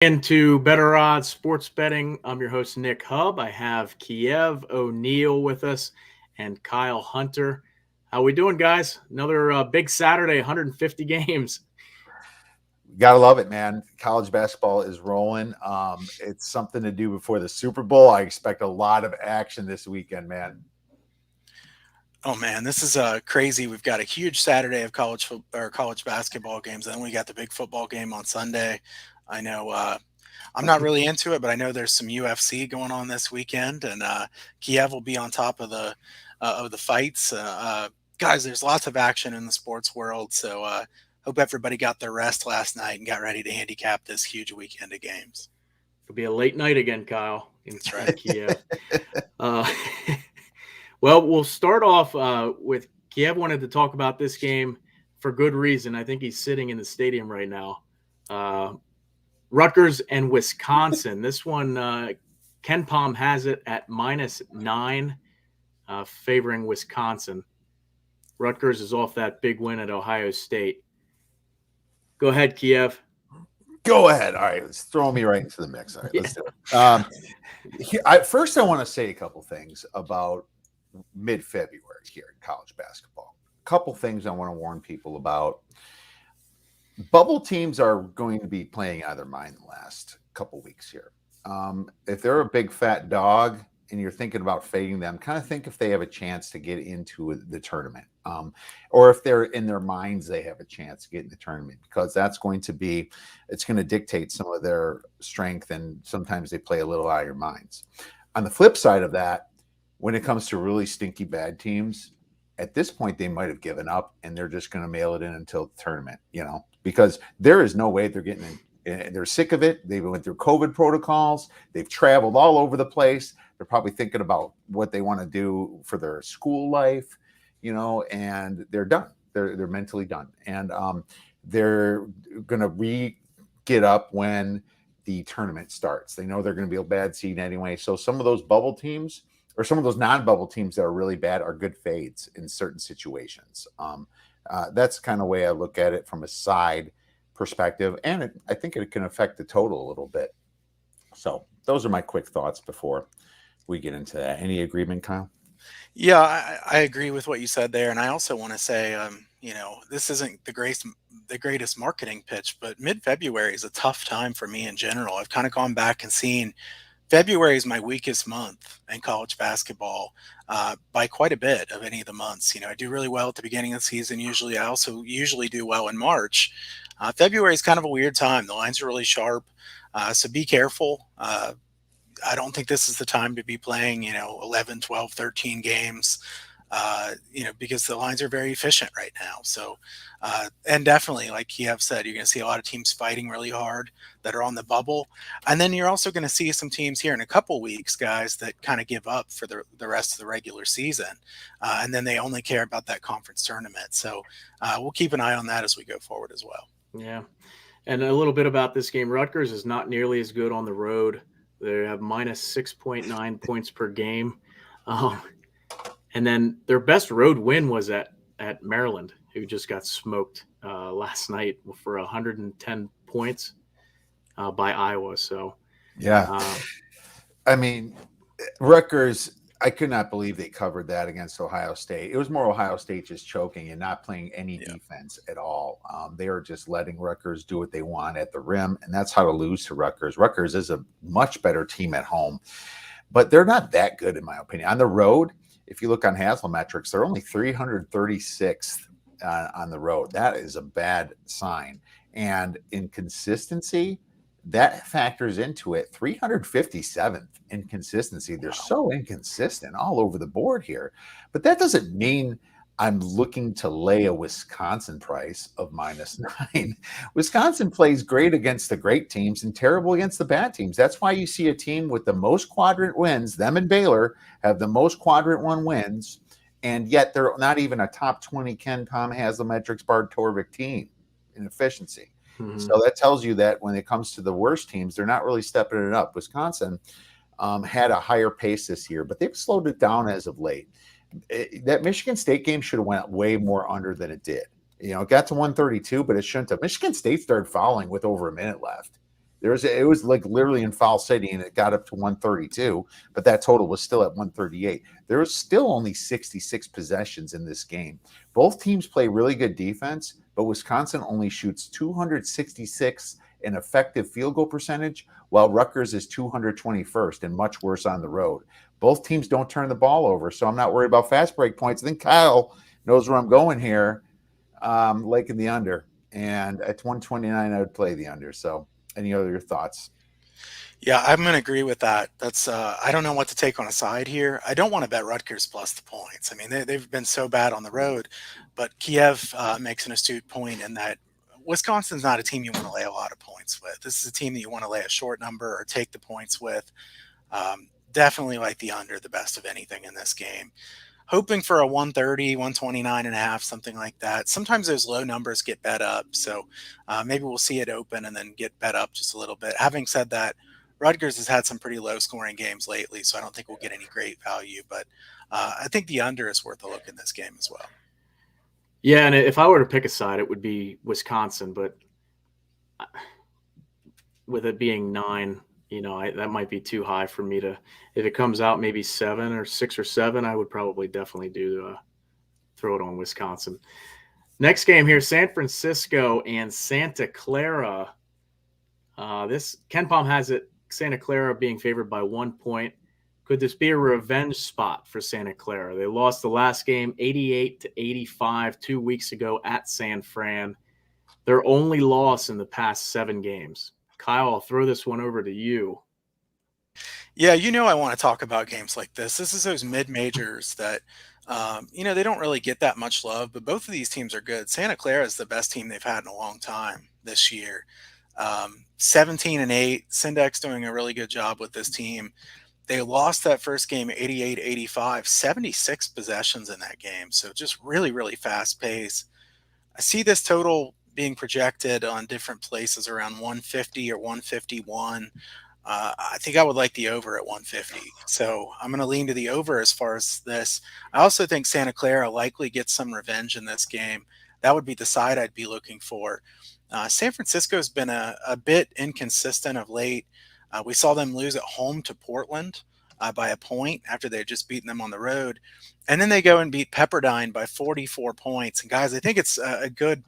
Into Better Odds Sports Betting. I'm your host, Nick Hubb. I have Kiev O'Neill with us and Kyle Hunter. How we doing, guys? Another big Saturday, 150 games. Gotta love it, man. College basketball is rolling. It's something to do before the Super Bowl. I expect a lot of action this weekend, man. Oh man, this is crazy. We've got a huge Saturday of college basketball games, and then we got the big football game on Sunday. I know I'm not really into it, but I know there's some UFC going on this weekend, and Kiev will be on top of the fights. Guys, there's lots of action in the sports world, so hope everybody got their rest last night and got ready to handicap this huge weekend of games. It'll be a late night again, Kyle. That's right. Kiev. Well, we'll start off with Kiev wanted to talk about this game for good reason. I think he's sitting in the stadium right now. Rutgers and Wisconsin. This one, Ken Palm has it at -9, favoring Wisconsin. Rutgers is off that big win at Ohio State. Go ahead, Kiev. Go ahead. All right, let's throw me right into the mix. All right, let's do it. First, I want to say a couple things about mid-February here in college basketball. A couple things I want to warn people about. Bubble teams are going to be playing out of their mind the last couple weeks here. If they're a big fat dog and you're thinking about fading them, kind of think if they have a chance to get into the tournament, or if they're in their minds they have a chance to get in the tournament, because it's going to dictate some of their strength, and sometimes they play a little out of your minds. On the flip side of that, when it comes to really stinky bad teams, at this point they might have given up and they're just going to mail it in until the tournament, because there is no way they're getting in. They're sick of it. They went through COVID protocols. They've traveled all over the place. They're probably thinking about what they want to do for their school life, and they're done. They're mentally done. And they're going to get up when the tournament starts. They know they're going to be a bad seed anyway. So some of those bubble teams, or some of those non-bubble teams that are really bad, are good fades in certain situations. That's kind of the way I look at it from a side perspective, and I think it can affect the total a little bit. So those are my quick thoughts before we get into that. Any agreement, Kyle? Yeah, I agree with what you said there, and I also want to say, this isn't the greatest marketing pitch, but mid-February is a tough time for me in general. I've kind of gone back and seen February is my weakest month in college basketball by quite a bit of any of the months. I do really well at the beginning of the season. I also usually do well in March. February is kind of a weird time. The lines are really sharp, so be careful. I don't think this is the time to be playing, 11, 12, 13 games, because the lines are very efficient right now. So, and definitely, like Kiev said, you're going to see a lot of teams fighting really hard that are on the bubble. And then you're also going to see some teams here in a couple weeks, guys, that kind of give up for the rest of the regular season. And then they only care about that conference tournament. So we'll keep an eye on that as we go forward as well. Yeah. And a little bit about this game. Rutgers is not nearly as good on the road. They have -6.9 points per game. And then their best road win was at Maryland, who just got smoked last night for 110 points by Iowa. So, yeah. Rutgers, I could not believe they covered that against Ohio State. It was more Ohio State just choking and not playing any defense at all. They are just letting Rutgers do what they want at the rim, and that's how to lose to Rutgers. Rutgers is a much better team at home, but they're not that good, in my opinion. On the road, if you look on Haslametrics, they're only 336th on the road. That is a bad sign. And in consistency, that factors into it. 357th in consistency. They're so inconsistent all over the board here. But that doesn't mean I'm looking to lay a Wisconsin price of -9. Wisconsin plays great against the great teams and terrible against the bad teams. That's why you see a team with the most quadrant wins, them and Baylor have the most quadrant 1 wins, and yet they're not even a top 20 Ken Palm Haslametrics Bart Torvik team in efficiency. Mm-hmm. So that tells you that when it comes to the worst teams, they're not really stepping it up. Wisconsin had a higher pace this year, but they've slowed it down as of late. That Michigan State game should have went way more under than it did. It got to 132, but it shouldn't have. Michigan State started fouling with over a minute left. It was like literally in Foul City, and it got up to 132, but that total was still at 138. There was still only 66 possessions in this game. Both teams play really good defense, but Wisconsin only shoots 266 in effective field goal percentage, while Rutgers is 221st and much worse on the road. Both teams don't turn the ball over, so I'm not worried about fast break points. I think Kyle knows where I'm going here. Liking the under, and at 129, I would play the under. So, any other thoughts? Yeah, I'm going to agree with that. That's I don't know what to take on a side here. I don't want to bet Rutgers plus the points. I mean, they've been so bad on the road, but Kiev makes an astute point in that Wisconsin's not a team you want to lay a lot of points with. This is a team that you want to lay a short number or take the points with. Definitely like the under the best of anything in this game. Hoping for a 130, 129 and a half, something like that. Sometimes those low numbers get bet up. So maybe we'll see it open and then get bet up just a little bit. Having said that, Rutgers has had some pretty low scoring games lately, so I don't think we'll get any great value, but I think the under is worth a look in this game as well. Yeah, and if I were to pick a side, it would be Wisconsin, but with it being 9, that might be too high for me to. If it comes out maybe 7 or 6 or 7, I would probably definitely throw it on Wisconsin. Next game here, San Francisco and Santa Clara. This KenPom has it Santa Clara being favored by 1 point. Could this be a revenge spot for Santa Clara? They lost the last game 88-85 2 weeks ago at San Fran. Their only loss in the past 7 games. Kyle, I'll throw this one over to you. Yeah, I want to talk about games like this. This is those mid-majors that, they don't really get that much love, but both of these teams are good. Santa Clara is the best team they've had in a long time this year. 17-8. Syndex doing a really good job with this team. They lost that first game 88-85, 76 possessions in that game. So just really, really fast pace. I see this total being projected on different places around 150 or 151. I think I would like the over at 150. So I'm going to lean to the over as far as this. I also think Santa Clara likely gets some revenge in this game. That would be the side I'd be looking for. San Francisco's been a bit inconsistent of late. We saw them lose at home to Portland by a point after they had just beaten them on the road. And then they go and beat Pepperdine by 44 points. And guys, I think it's a good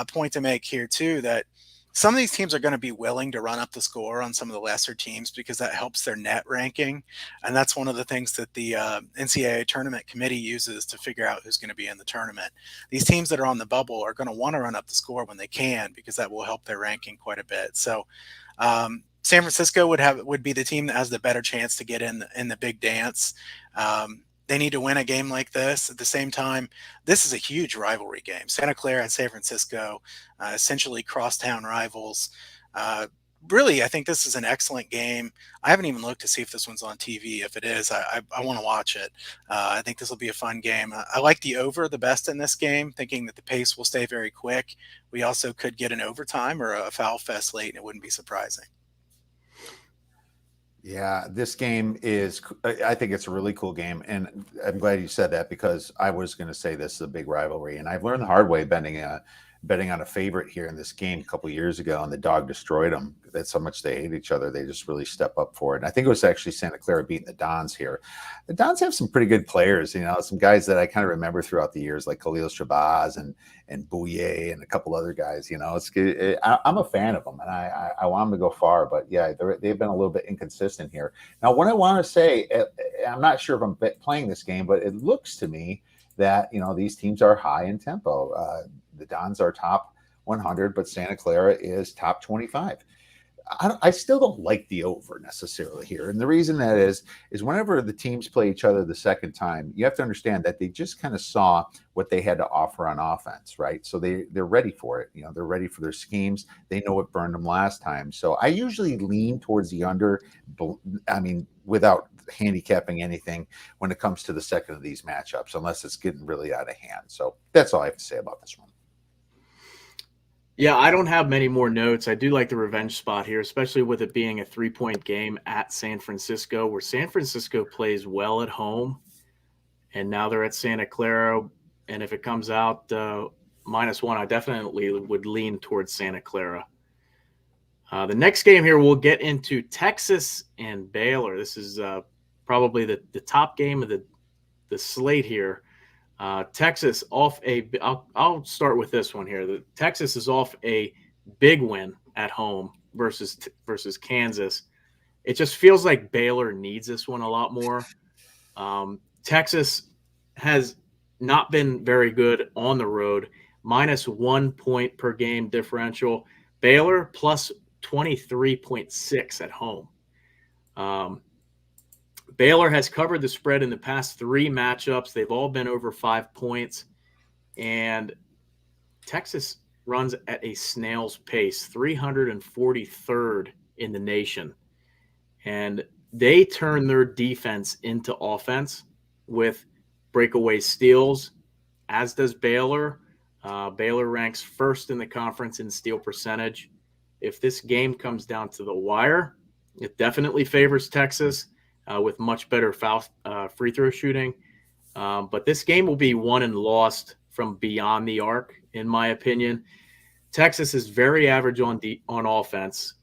point to make here too, that some of these teams are going to be willing to run up the score on some of the lesser teams because that helps their net ranking. And that's one of the things that the NCAA tournament committee uses to figure out who's going to be in the tournament. These teams that are on the bubble are going to want to run up the score when they can because that will help their ranking quite a bit. So San Francisco would be the team that has the better chance to get in the big dance. They need to win a game like this. At the same time, this is a huge rivalry game. Santa Clara and San Francisco, essentially crosstown rivals. Really, I think this is an excellent game. I haven't even looked to see if this one's on TV. If it is, I want to watch it. I think this will be a fun game. I like the over the best in this game, thinking that the pace will stay very quick. We also could get an overtime or a foul fest late, and it wouldn't be surprising. Yeah, this game I think it's a really cool game. And I'm glad you said that because I was going to say this is a big rivalry. And I've learned the hard way betting on a favorite here in this game a couple of years ago, and the dog destroyed them. That's how much they hate each other. They just really step up for it. And I think it was actually Santa Clara beating the Dons here. The Dons have some pretty good players, some guys that I kind of remember throughout the years, like Khalil Shabazz and Bouye and a couple other guys. I'm a fan of them, and I want them to go far. But yeah, they've been a little bit inconsistent here. Now, what I want to say, I'm not sure if I'm playing this game, but it looks to me that these teams are high in tempo. The Dons are top 100, but Santa Clara is top 25. I still don't like the over necessarily here. And the reason that is whenever the teams play each other the second time, you have to understand that they just kind of saw what they had to offer on offense, right? So they're ready for it. They're ready for their schemes. They know what burned them last time. So I usually lean towards the under, without handicapping anything when it comes to the second of these matchups, unless it's getting really out of hand. So that's all I have to say about this one. Yeah, I don't have many more notes. I do like the revenge spot here, especially with it being a 3-point game at San Francisco, where San Francisco plays well at home. And now they're at Santa Clara. And if it comes out -1, I definitely would lean towards Santa Clara. The next game here, we'll get into Texas and Baylor. This is probably the top game of the slate here. Texas off I'll start with this one here. Texas is off a big win at home versus Kansas. It just feels like Baylor needs this one a lot more. Texas has not been very good on the road, minus 1 point per game differential. Baylor plus 23.6 at home. Baylor has covered the spread in the past 3 matchups. They've all been over 5 points. And Texas runs at a snail's pace, 343rd in the nation. And they turn their defense into offense with breakaway steals, as does Baylor. Baylor ranks first in the conference in steal percentage. If this game comes down to the wire, it definitely favors Texas with much better free throw shooting. But this game will be won and lost from beyond the arc, in my opinion. Texas is very average on offense.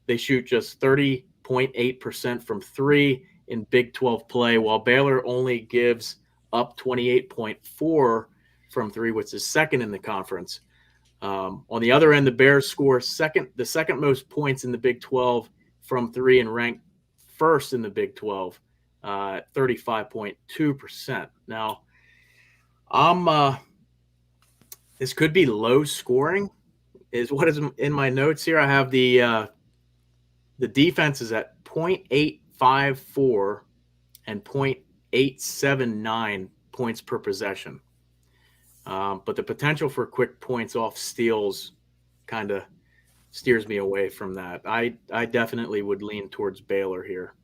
They shoot just 30.8% from 3 in Big 12 play, while Baylor only gives up 28.4 from 3, which is second in the conference. On the other end, the Bears score the second most points in the Big 12 from 3 and rank first in the Big 12, 35.2%. Now, this could be low scoring, is what is in my notes here. I have the defense is at 0.854 and 0.879 points per possession. But the potential for quick points off steals kind of steers me away from that. I definitely would lean towards Baylor here.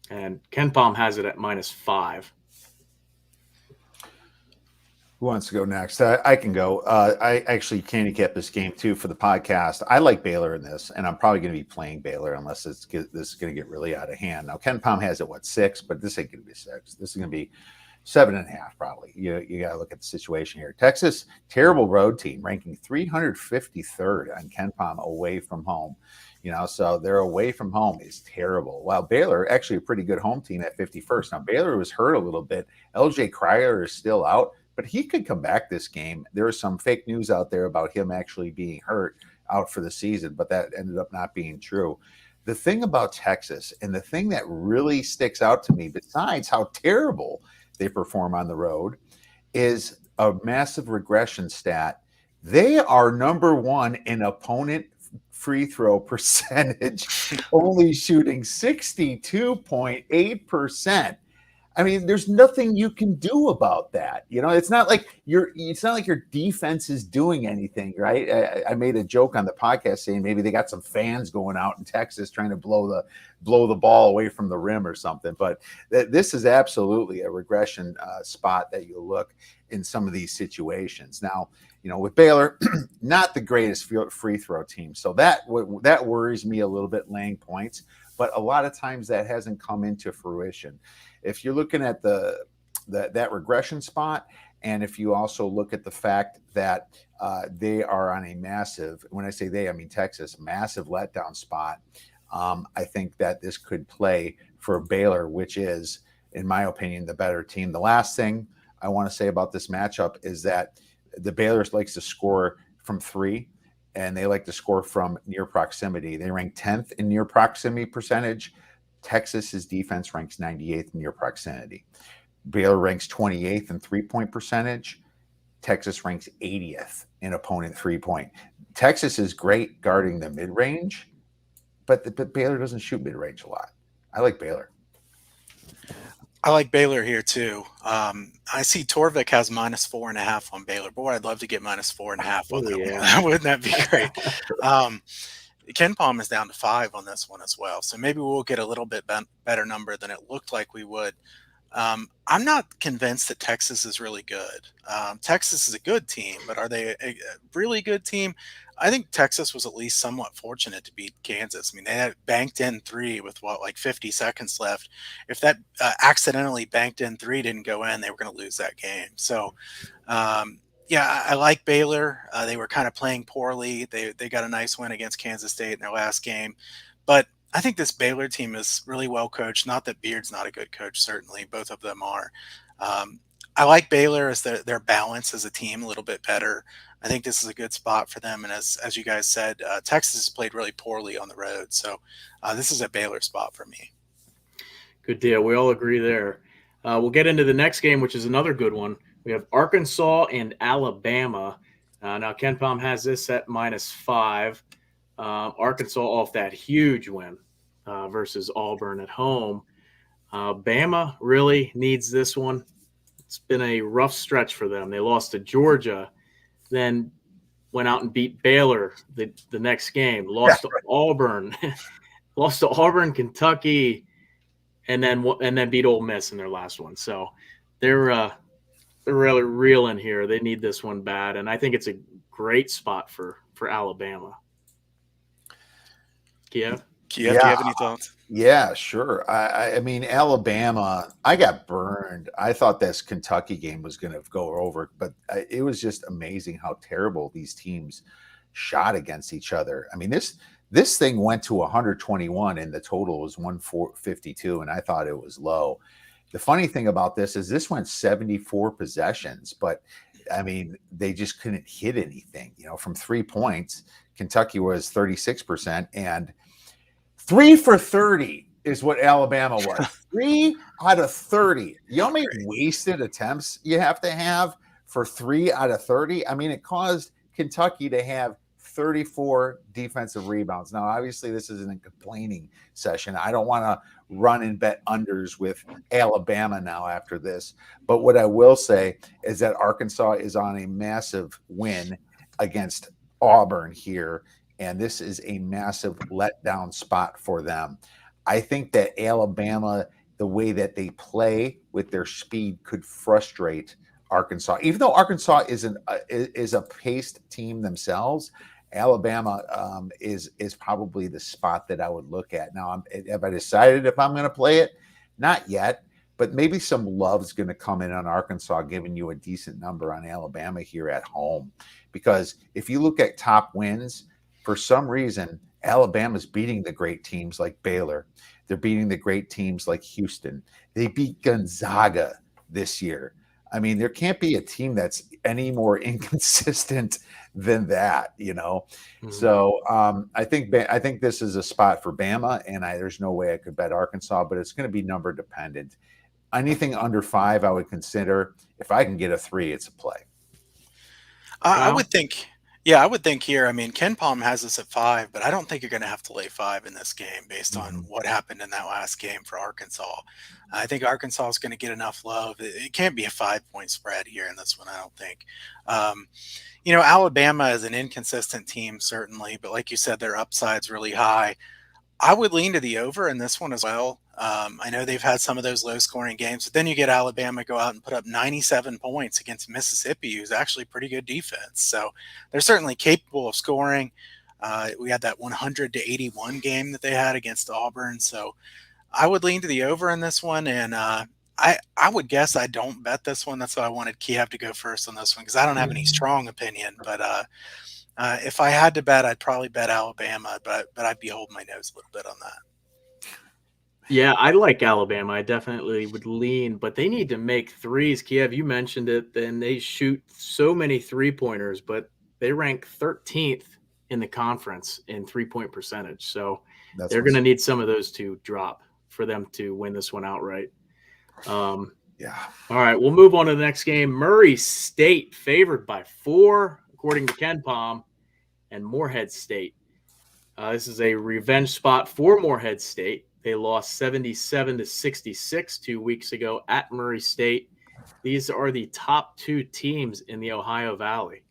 And KenPom has it at -5. Who wants to go next? I can go. I actually handicapped this game too for the podcast. I like Baylor in this, and I'm probably going to be playing Baylor unless this is going to get really out of hand. Now, KenPom has it 6, but this ain't going to be 6. This is going to be 7.5 probably. You got to look at the situation here. Texas, terrible road team, ranking 353rd on KenPom away from home. So their away from home is terrible. While Baylor, actually a pretty good home team at 51st. Now, Baylor was hurt a little bit. LJ Cryer is still out, but he could come back this game. There was some fake news out there about him actually being hurt out for the season, but that ended up not being true. The thing about Texas, and the thing that really sticks out to me, besides how terrible they perform on the road, is a massive regression stat. They are number 1 in opponent free throw percentage, only shooting 62.8%. I mean, there's nothing you can do about that. It's not like your defense is doing anything, right? I made a joke on the podcast saying maybe they got some fans going out in Texas trying to blow the ball away from the rim or something. But this is absolutely a regression spot that you look in some of these situations. Now, with Baylor, not the greatest free throw team, so that worries me a little bit, laying points. But a lot of times that hasn't come into fruition. If you're looking at that regression spot, and if you also look at the fact that they are on a massive, when I say they, I mean Texas, massive letdown spot, I think that this could play for Baylor, which is, in my opinion, the better team. The last thing I want to say about this matchup is that the Baylor likes to score from 3, and they like to score from near proximity. They rank 10th in near proximity percentage. Texas's defense ranks 98th in near proximity. Baylor ranks 28th in 3-point percentage. Texas ranks 80th in opponent 3-point. Texas is great guarding the mid-range, but Baylor doesn't shoot mid-range a lot. I like Baylor. I like Baylor here too. I see Torvik has -4.5 on Baylor. Boy, I'd love to get -4.5 on that one. Wouldn't that be great? KenPom is down to 5 on this one as well. So maybe we'll get a little bit better number than it looked like we would. I'm not convinced that Texas is really good. Texas is a good team, but are they a really good team? I think Texas was at least somewhat fortunate to beat Kansas. I mean, they had banked in 3 with 50 seconds left. If that accidentally banked in 3 didn't go in, they were going to lose that game. So Yeah, I like Baylor. They were kind of playing poorly. They got a nice win against Kansas State in their last game, but I think this Baylor team is really well coached. Not that Beard's not a good coach, certainly both of them are. Um, I like Baylor as their balance as a team a little bit better. I think this is a good spot for them. And as you guys said, Texas has played really poorly on the road, so this is a Baylor spot for me. Good deal. We all agree there. We'll get into the next game, which is another good one. We have Arkansas and Alabama. Now, Ken Palm has this at -5. Arkansas off that huge win versus Auburn at home. Bama really needs this one. It's been a rough stretch for them. They lost to Georgia, then went out and beat Baylor the next game, lost to Auburn, lost to Auburn, Kentucky, and then beat Ole Miss in their last one. So they're really reeling here. They need this one bad, and I think it's a great spot for Alabama. Kiev, do you have any thoughts? Yeah, sure. I mean, Alabama, I got burned. I thought this Kentucky game was going to go over, but it was just amazing how terrible these teams shot against each other. I mean, this thing went to 121 and the total was 152, and I thought it was low. The funny thing about this went 74 possessions, but I mean, they just couldn't hit anything, from 3 points. Kentucky was 36%, and 3 for 30 is what Alabama was. 3 out of 30. You know how many wasted attempts you have to have for 3 out of 30? I mean, it caused Kentucky to have 34 defensive rebounds. Now, obviously, this isn't a complaining session. I don't want to run and bet unders with Alabama now after this. But what I will say is that Arkansas is on a massive win against Auburn here, and this is a massive letdown spot for them. I think that Alabama, the way that they play with their speed, could frustrate Arkansas. Even though Arkansas is a paced team themselves, Alabama is probably the spot that I would look at. Now, have I decided if I'm going to play it? Not yet, but maybe some love's going to come in on Arkansas, giving you a decent number on Alabama here at home. Because if you look at top wins, for some reason, Alabama's beating the great teams like Baylor. They're beating the great teams like Houston. They beat Gonzaga this year. I mean, there can't be a team that's any more inconsistent than that, Mm-hmm. So I think this is a spot for Bama, and there's no way I could bet Arkansas, but it's going to be number dependent. Anything under 5, I would consider. If I can get a 3, it's a play. I would think. Yeah, I would think here. I mean, Ken Palm has us at 5, but I don't think you're going to have to lay 5 in this game based on what happened in that last game for Arkansas. I think Arkansas is going to get enough love. It can't be a 5-point spread here in this one, I don't think. Alabama is an inconsistent team, certainly, but like you said, their upside's really high. I would lean to the over in this one as well. I know they've had some of those low-scoring games, but then you get Alabama go out and put up 97 points against Mississippi, who's actually pretty good defense. So they're certainly capable of scoring. We had that 100-81 game that they had against Auburn. So I would lean to the over in this one, and I would guess I don't bet this one. That's why I wanted Kiev to go first on this one, because I don't have any strong opinion. But if I had to bet, I'd probably bet Alabama, but I'd be holding my nose a little bit on that. Yeah, I like Alabama. I definitely would lean, but they need to make threes. Kiev, you mentioned it. Then they shoot so many 3-pointers, but they rank 13th in the conference in 3-point percentage. So they're going to need some of those to drop for them to win this one outright. Yeah. All right, we'll move on to the next game. Murray State favored by 4, according to Ken Palm, and Morehead State. This is a revenge spot for Morehead State. They lost 77-66 2 weeks ago at Murray State. These are the top 2 teams in the Ohio Valley.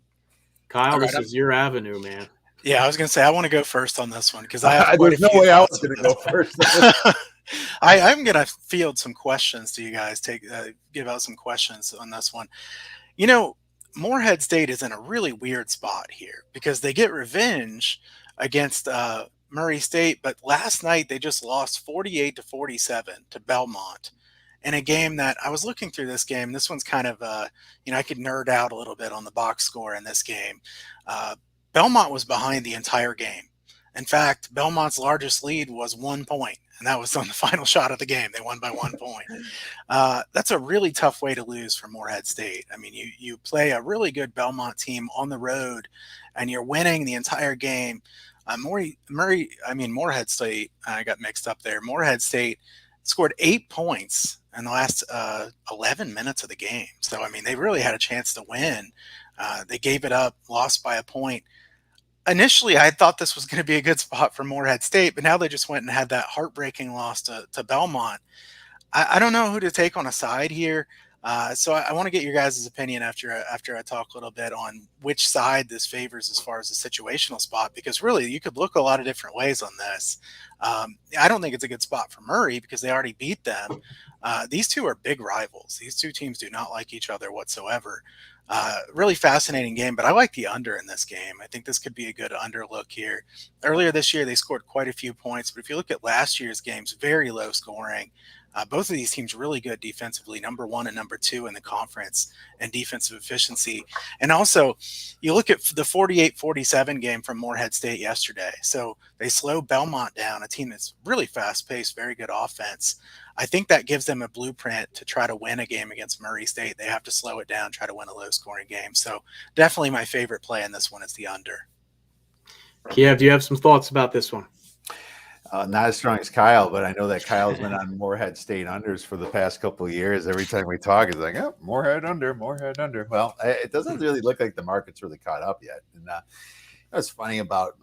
Kyle, this is your avenue, man. Yeah, I was going to say I want to go first on this one because I have there's no way I was going to go first. I'm going to field some questions to you guys. Give out some questions on this one. Morehead State is in a really weird spot here because they get revenge against Murray State, but last night they just lost 48-47 to Belmont. in a game that I was looking through this game. This one's kind of, I could nerd out a little bit on the box score in this game. Belmont was behind the entire game. In fact, Belmont's largest lead was 1 point, and that was on the final shot of the game. They won by 1 point. That's a really tough way to lose for Morehead State. I mean, you play a really good Belmont team on the road, and you're winning the entire game. Morehead State, I got mixed up there. Morehead State scored 8 points in the last 11 minutes of the game. So, I mean, they really had a chance to win. They gave it up, lost by a point. Initially, I thought this was going to be a good spot for Morehead State, but now they just went and had that heartbreaking loss to Belmont. I don't know who to take on a side here. So I want to get your guys' opinion after I talk a little bit on which side this favors as far as the situational spot, because really you could look a lot of different ways on this. I don't think it's a good spot for Murray because they already beat them. These two are big rivals. These two teams do not like each other whatsoever. Really fascinating game, but I like the under in this game. I think this could be a good under look here. Earlier this year, they scored quite a few points, but if you look at last year's games, very low scoring. Both of these teams really good defensively, number 1 and number 2 in the conference and defensive efficiency. And also, you look at the 48-47 game from Morehead State yesterday. So they slow Belmont down, a team that's really fast-paced, very good offense. I think that gives them a blueprint to try to win a game against Murray State. They have to slow it down, try to win a low-scoring game. So definitely my favorite play in this one is the under. Kiev, do you have some thoughts about this one? Not as strong as Kyle, but I know that Kyle's been on Morehead State unders for the past couple of years. Every time we talk, it's like, oh, Morehead under. Well, it doesn't really look like the market's really caught up yet. And what's funny about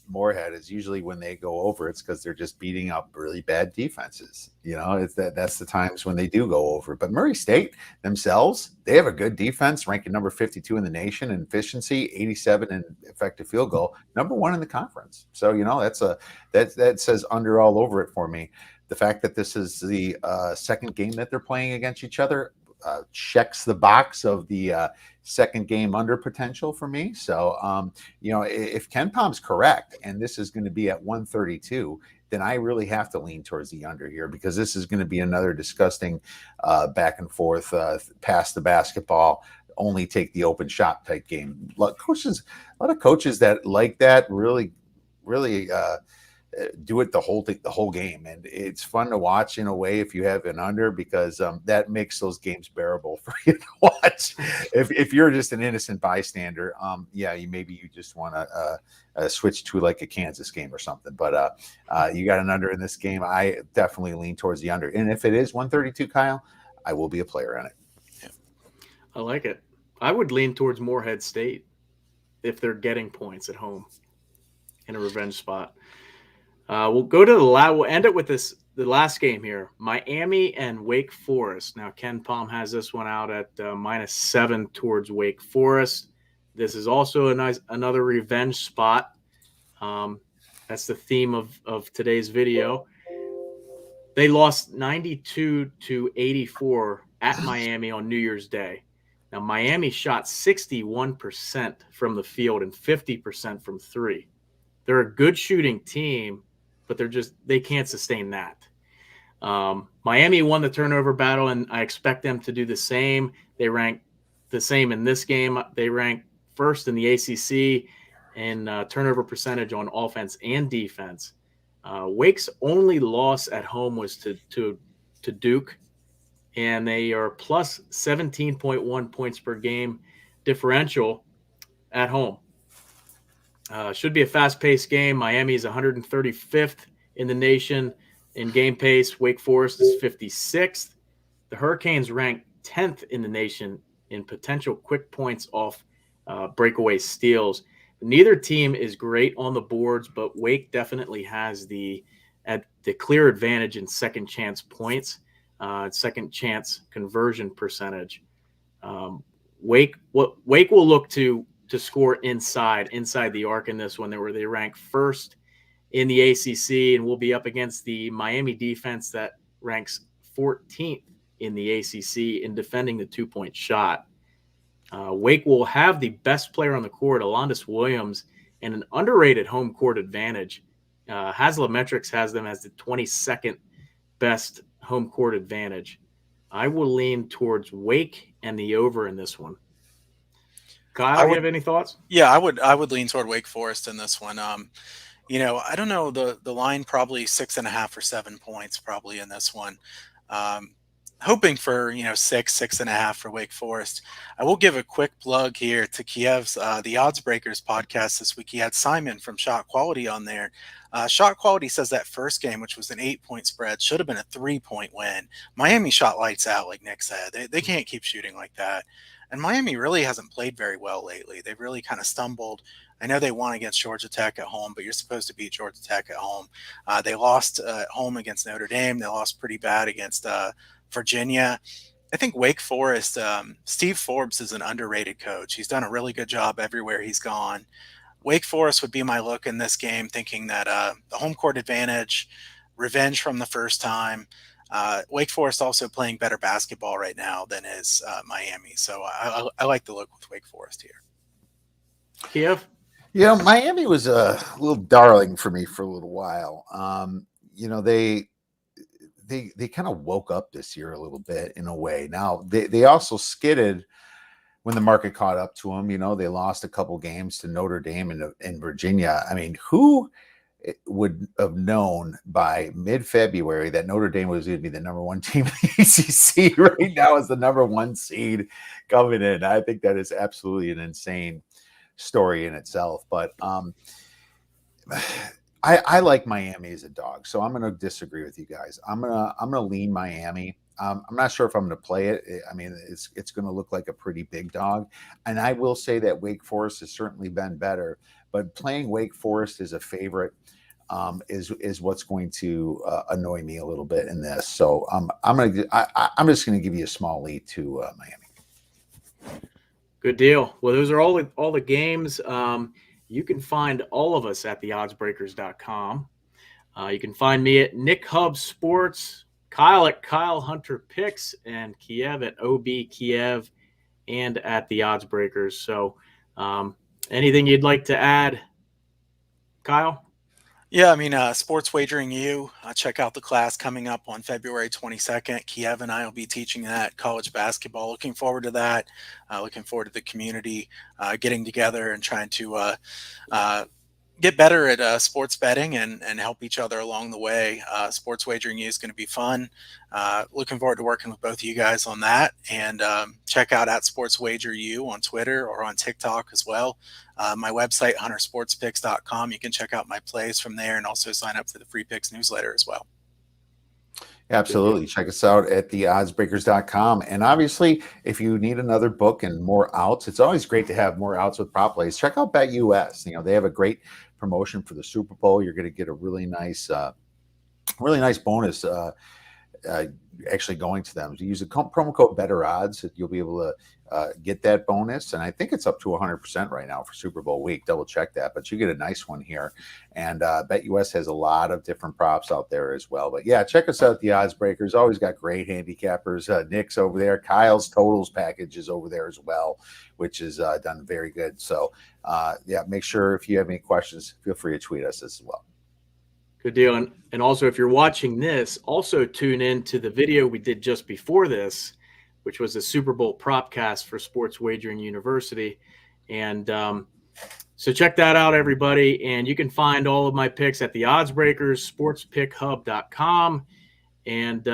Morehead is usually when they go over, it's because they're just beating up really bad defenses. That's the times when they do go over. But Murray State themselves, they have a good defense, ranking number 52 in the nation in efficiency, 87 in effective field goal, number 1 in the conference. So that says under all over it for me. The fact that this is the second game that they're playing against each other checks the box of the second game under potential for me. So, if Ken Palm's correct, and this is going to be at 132, then I really have to lean towards the under here, because this is going to be another disgusting back and forth, pass the basketball, only take the open shot type game. A lot of coaches that like that really do it the whole game, and it's fun to watch in a way if you have an under, because that makes those games bearable for you to watch. If you're just an innocent bystander, you just want to switch to like a Kansas game or something. But you got an under in this game. I definitely lean towards the under, and if it is 132, Kyle, I will be a player on it. Yeah. I like it. I would lean towards Morehead State if they're getting points at home in a revenge spot. We'll end it with the last game here. Miami and Wake Forest. Now, Ken Palm has this one out at -7 towards Wake Forest. This is also another revenge spot. That's the theme of today's video. They lost 92-84 at Miami on New Year's Day. Now, Miami shot 61% from the field and 50% from 3. They're a good shooting team, but they can't sustain that. Miami won the turnover battle, and I expect them to do the same. They rank the same in this game. They rank first in the ACC in turnover percentage on offense and defense. Wake's only loss at home was to Duke, and they are plus 17.1 points per game differential at home. Should be a fast-paced game. Miami is 135th in the nation in game pace. Wake Forest is 56th. The Hurricanes rank 10th in the nation in potential quick points off breakaway steals. Neither team is great on the boards, but Wake definitely has the clear advantage in second chance points, second chance conversion percentage. Wake will look to score inside the arc in this one. They rank first in the ACC, and will be up against the Miami defense that ranks 14th in the ACC in defending the 2-point shot. Wake will have the best player on the court, Alondis Williams, and an underrated home court advantage. Haslametrics has them as the 22nd best home court advantage. I will lean towards Wake and the over in this one. Kyle, you have any thoughts? Yeah, I would lean toward Wake Forest in this one. I don't know, the line probably 6.5 or 7 points probably in this one. Um, Hoping for 6.5 for Wake Forest. I will give a quick plug here to Kiev's the Odds Breakers podcast this week. He had Simon from Shot Quality on there. Shot Quality says that first game, which was an 8-point spread, should have been a 3-point win. Miami shot lights out, like Nick said. They can't keep shooting like that. And Miami really hasn't played very well lately. They've really kind of stumbled. I know they won against Georgia Tech at home, but you're supposed to beat Georgia Tech at home. They lost at home against Notre Dame. They lost pretty bad against Virginia. I think Wake Forest, Steve Forbes is an underrated coach. He's done a really good job everywhere he's gone. Wake Forest would be my look in this game, thinking that the home court advantage, revenge from the first time. Wake Forest also playing better basketball right now than is Miami. So I like the look with Wake Forest here. Kiev? Miami was a little darling for me for a little while. They kind of woke up this year a little bit in a way. Now they also skidded when the market caught up to them. They lost a couple games to Notre Dame and Virginia. I mean, who would have known by mid-February that Notre Dame was going to be the number one team in the ACC right now as the number one seed coming in? I think that is absolutely an insane story in itself. But I like Miami as a dog, so I'm going to disagree with you guys. I'm gonna lean Miami. I'm not sure if I'm going to play it. I mean, it's going to look like a pretty big dog, and I will say that Wake Forest has certainly been better. But playing Wake Forest as a favorite is what's going to annoy me a little bit in this. So I'm just going to give you a small lead to Miami. Good deal. Well, those are all the games. You can find all of us at theoddsbreakers.com. You can find me at Nick Hub Sports, Kyle at Kyle Hunter Picks, and Kiev at OB Kiev, and at the Odds Breakers. So anything you'd like to add, Kyle? Yeah, I mean, Sports Wagering U, check out the class coming up on February 22nd. Kiev and I will be teaching that college basketball. Looking forward to that. Looking forward to the community getting together and trying to get better at sports betting and help each other along the way. Sports Wagering U is going to be fun. Looking forward to working with both of you guys on that. And check out at Sports Wager U on Twitter or on TikTok as well. My website, huntersportspicks.com. You can check out my plays from there and also sign up for the Free Picks newsletter as well. Absolutely. Check us out at theoddsbreakers.com. And obviously, if you need another book and more outs, it's always great to have more outs with prop plays. Check out BetUS. They have a great promotion for the Super Bowl. You're going to get a really nice bonus actually going to them. Use the promo code Better Odds. You'll be able to get that bonus. And I think it's up to 100% right now for Super Bowl week. Double check that. But you get a nice one here. And BetUS has a lot of different props out there as well. But yeah, check us out, the Odds Breakers. Always got great handicappers. Nick's over there. Kyle's Totals package is over there as well, which is done very good. So make sure if you have any questions, feel free to tweet us as well. Good deal. And also, if you're watching this, also tune in to the video we did just before this, which was a Super Bowl propcast for Sports Wagering University. And so check that out, everybody. And you can find all of my picks at the Odds Breakers, sportspickhub.com. And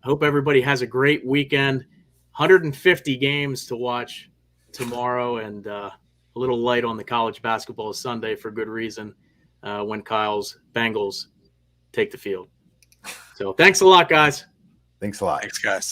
hope everybody has a great weekend. 150 games to watch tomorrow, and a little light on the college basketball Sunday for good reason when Kyle's Bengals take the field. So thanks a lot, guys. Thanks a lot. Thanks, guys.